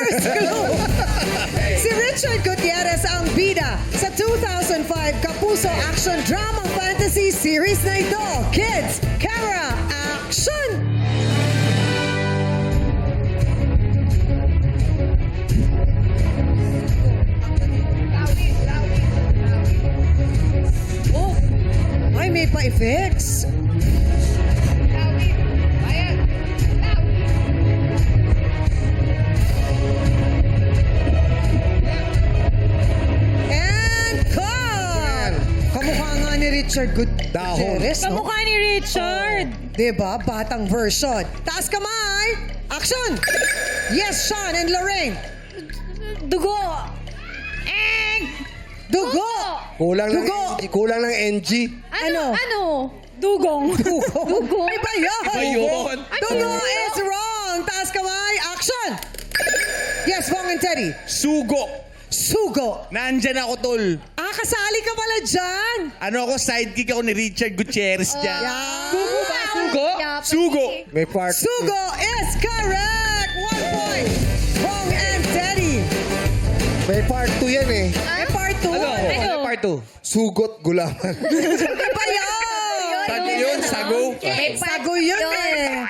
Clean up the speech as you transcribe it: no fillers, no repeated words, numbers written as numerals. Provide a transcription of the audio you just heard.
First clue. Si Richard Gutierrez ang bida sa 2005 Kapuso Action Drama Fantasy Series na ito. Kids, camera, action! Oh, ay may pa-effects. And cut! Kamukha nga ni Richard Gutierrez, no? Kamukha ni Richard. Diba? Batang version. Taas kamay! Action! Yes, Sean and Lorraine. Dugo. Dugo! Kulang ng Dugo! NG. Kulang ng NG. Ano? Ano? Dugong. Dugo? Iba yun! Iba yun. Dugo is wrong! Taas kamay! Action! Yes, Bong and Teddy. Sugo. Sugo. Nandyan ako, tol. Ah, kasali ka pala dyan. Ano ako, sidekick ako ni Richard Gutierrez dyan. Yeah. Sugo ba? Sugo? Sugo. May part. Sugo is correct! 1 point! Bong and Teddy. May part 2 yan eh. May part 2. Ano part 2? Sugot gulaman. Iba yun! Sago yun, sago. Sago yun eh.